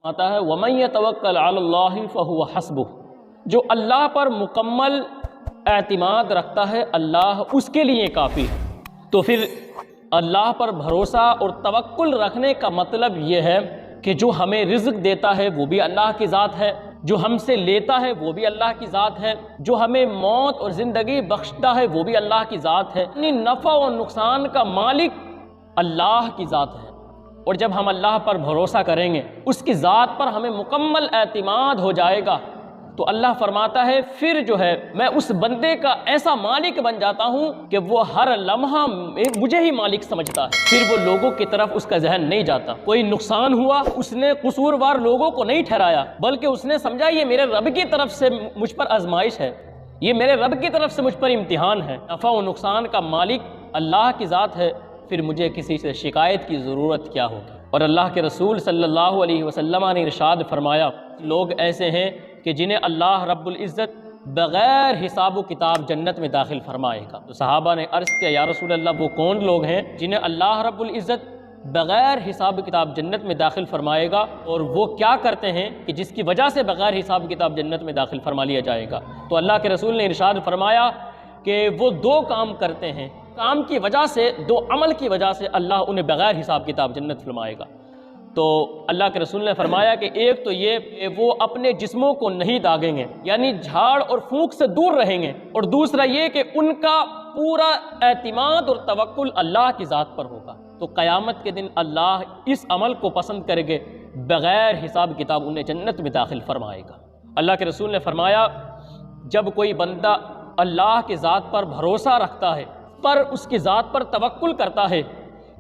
آتا ہے وَمَن يَتَوَكَّلْ عَلَى اللَّهِ فَهُوَ حَسْبُهُ، جو اللہ پر مکمل اعتماد رکھتا ہے اللہ اس کے لیے کافی ہے۔ تو پھر اللہ پر بھروسہ اور توکل رکھنے کا مطلب یہ ہے کہ جو ہمیں رزق دیتا ہے وہ بھی اللہ کی ذات ہے، جو ہم سے لیتا ہے وہ بھی اللہ کی ذات ہے، جو ہمیں موت اور زندگی بخشتا ہے وہ بھی اللہ کی ذات ہے، یعنی نفع و نقصان کا مالک اللہ کی ذات ہے۔ اور جب ہم اللہ پر بھروسہ کریں گے، اس کی ذات پر ہمیں مکمل اعتماد ہو جائے گا، تو اللہ فرماتا ہے پھر جو ہے میں اس بندے کا ایسا مالک بن جاتا ہوں کہ وہ ہر لمحہ مجھے ہی مالک سمجھتا ہے، پھر وہ لوگوں کی طرف اس کا ذہن نہیں جاتا۔ کوئی نقصان ہوا اس نے قصوروار لوگوں کو نہیں ٹھہرایا، بلکہ اس نے سمجھا یہ میرے رب کی طرف سے مجھ پر آزمائش ہے، یہ میرے رب کی طرف سے مجھ پر امتحان ہے۔ نفع و نقصان کا مالک اللہ کی ذات ہے، پھر مجھے کسی سے شکایت کی ضرورت کیا ہوگی۔ اور اللہ کے رسول صلی اللہ علیہ وسلم نے ارشاد فرمایا لوگ ایسے ہیں کہ جنہیں اللہ رب العزت بغیر حساب و کتاب جنت میں داخل فرمائے گا۔ تو صحابہ نے عرض کیا یا رسول اللہ وہ کون لوگ ہیں جنہیں اللہ رب العزت بغیر حساب و کتاب جنت میں داخل فرمائے گا، اور وہ کیا کرتے ہیں کہ جس کی وجہ سے بغیر حساب و کتاب جنت میں داخل فرما لیا جائے گا؟ تو اللہ کے رسول نے ارشاد فرمایا کہ وہ دو کام کرتے ہیں، کام کی وجہ سے، دو عمل کی وجہ سے اللہ انہیں بغیر حساب کتاب جنت فرمائے گا۔ تو اللہ کے رسول نے فرمایا کہ ایک تو یہ کہ وہ اپنے جسموں کو نہیں داغیں گے، یعنی جھاڑ اور پھونک سے دور رہیں گے، اور دوسرا یہ کہ ان کا پورا اعتماد اور توکل اللہ کی ذات پر ہوگا۔ تو قیامت کے دن اللہ اس عمل کو پسند کرے گے، بغیر حساب کتاب انہیں جنت میں داخل فرمائے گا۔ اللہ کے رسول نے فرمایا جب کوئی بندہ اللہ کی ذات پر بھروسہ رکھتا ہے، پر اس کی ذات پر توکل کرتا ہے،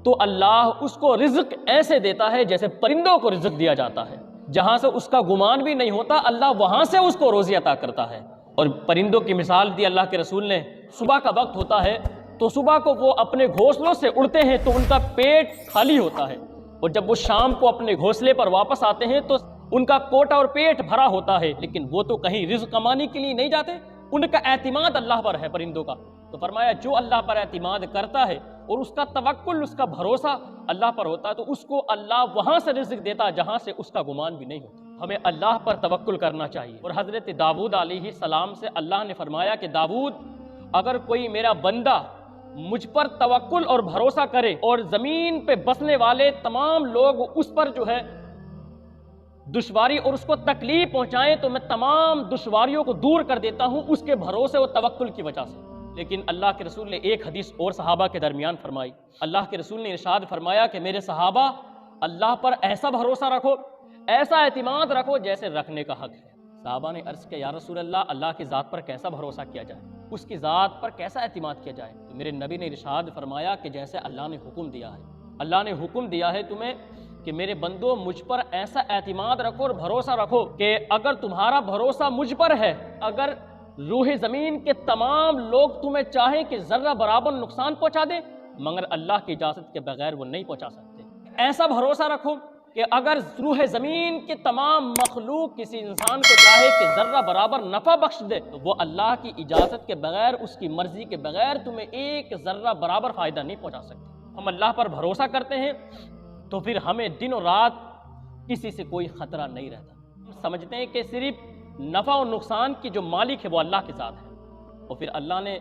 تو اللہ اس کو رزق ایسے دیتا ہے جیسے پرندوں کو رزق دیا جاتا ہے، جہاں سے اس کا گمان بھی نہیں ہوتا اللہ وہاں سے اس کو روزی عطا کرتا ہے۔ اور پرندوں کی مثال دی اللہ کے رسول نے، صبح کا وقت ہوتا ہے تو صبح کو وہ اپنے گھونسلوں سے اڑتے ہیں تو ان کا پیٹ خالی ہوتا ہے، اور جب وہ شام کو اپنے گھونسلے پر واپس آتے ہیں تو ان کا کوٹا اور پیٹ بھرا ہوتا ہے، لیکن وہ تو کہیں رزق کمانے کے لیے نہیں جاتے، ان کا اعتماد اللہ پر ہے پرندوں کا۔ تو فرمایا جو اللہ پر اعتماد کرتا ہے اور اس کا توکل، اس کا بھروسہ اللہ پر ہوتا ہے، تو اس کو اللہ وہاں سے رزق دیتا ہے جہاں سے اس کا گمان بھی نہیں ہوتا۔ ہمیں اللہ پر توکل کرنا چاہیے۔ اور حضرت داؤد علیہ السلام سے اللہ نے فرمایا کہ داؤد اگر کوئی میرا بندہ مجھ پر توکل اور بھروسہ کرے اور زمین پہ بسنے والے تمام لوگ اس پر جو ہے دشواری اور اس کو تکلیف پہنچائیں تو میں تمام دشواریوں کو دور کر دیتا ہوں اس کے بھروسے و توکل کی وجہ سے۔ لیکن اللہ کے رسول نے ایک حدیث اور صحابہ کے درمیان فرمائی۔ اللہ کے رسول نے ارشاد فرمایا کہ میرے صحابہ اللہ پر ایسا بھروسہ رکھو، ایسا اعتماد رکھو جیسے رکھنے کا حق ہے۔ صحابہ نے عرض کیا یا رسول اللہ اللہ کی ذات پر کیسا بھروسہ کیا جائے، اس کی ذات پر کیسا اعتماد کیا جائے؟ تو میرے نبی نے ارشاد فرمایا کہ جیسے اللہ نے حکم دیا ہے، اللہ نے حکم دیا ہے تمہیں کہ میرے بندو مجھ پر ایسا اعتماد رکھو اور بھروسہ رکھو کہ اگر تمہارا بھروسہ مجھ پر ہے، اگر روح زمین کے تمام لوگ تمہیں چاہیں کہ ذرہ برابر نقصان پہنچا دیں، مگر اللہ کی اجازت کے بغیر وہ نہیں پہنچا سکتے۔ ایسا بھروسہ رکھو کہ اگر روح زمین کے تمام مخلوق کسی انسان کو چاہے کہ ذرہ برابر نفع بخش دے، تو وہ اللہ کی اجازت کے بغیر، اس کی مرضی کے بغیر تمہیں ایک ذرہ برابر فائدہ نہیں پہنچا سکتے۔ ہم اللہ پر بھروسہ کرتے ہیں تو پھر ہمیں دن و رات کسی سے کوئی خطرہ نہیں رہتا۔ ہم سمجھتے ہیں کہ صرف نفع و نقصان کی جو مالک ہے وہ اللہ کے ذات ہے، اور پھر اللہ نے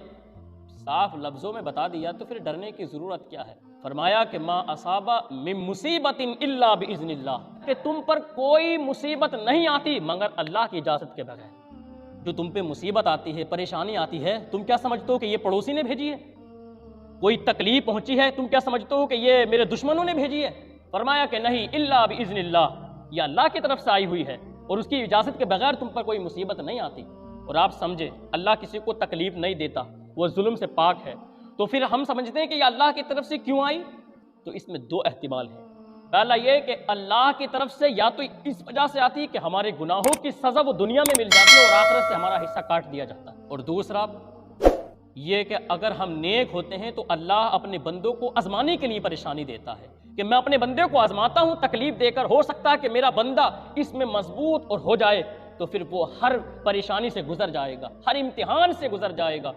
صاف لفظوں میں بتا دیا تو پھر ڈرنے کی ضرورت کیا ہے؟ فرمایا کہ ما اصاب من مصیبت الا باذن اللہ، کہ تم پر کوئی مصیبت نہیں آتی مگر اللہ کی اجازت کے بغیر۔ جو تم پہ مصیبت آتی ہے، پریشانی آتی ہے، تم کیا سمجھتے ہو کہ یہ پڑوسی نے بھیجی ہے؟ کوئی تکلیف پہنچی ہے، تم کیا سمجھتے ہو کہ یہ میرے دشمنوں نے بھیجی ہے؟ فرمایا کہ نہیں، الا باذن اللہ، یہ اللہ کی طرف سے آئی ہوئی ہے اور اس کی اجازت کے بغیر تم پر کوئی مصیبت نہیں آتی۔ اور آپ سمجھے اللہ کسی کو تکلیف نہیں دیتا، وہ ظلم سے پاک ہے، تو پھر ہم سمجھتے ہیں کہ یہ اللہ کی طرف سے کیوں آئی؟ تو اس میں دو احتمال ہیں۔ پہلا یہ کہ اللہ کی طرف سے یا تو اس وجہ سے آتی ہے کہ ہمارے گناہوں کی سزا وہ دنیا میں مل جاتی ہے اور آخرت سے ہمارا حصہ کاٹ دیا جاتا ہے، اور دوسرا یہ کہ اگر ہم نیک ہوتے ہیں تو اللہ اپنے بندوں کو آزمانے کے لیے پریشانی دیتا ہے کہ میں اپنے بندے کو آزماتا ہوں تکلیف دے کر، ہو سکتا ہے کہ میرا بندہ اس میں مضبوط اور ہو جائے، تو پھر وہ ہر پریشانی سے گزر جائے گا، ہر امتحان سے گزر جائے گا،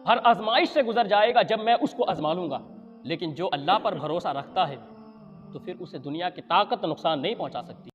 ہر آزمائش سے گزر جائے گا جب میں اس کو آزما لوں گا۔ لیکن جو اللہ پر بھروسہ رکھتا ہے تو پھر اسے دنیا کی طاقت نقصان نہیں پہنچا سکتی۔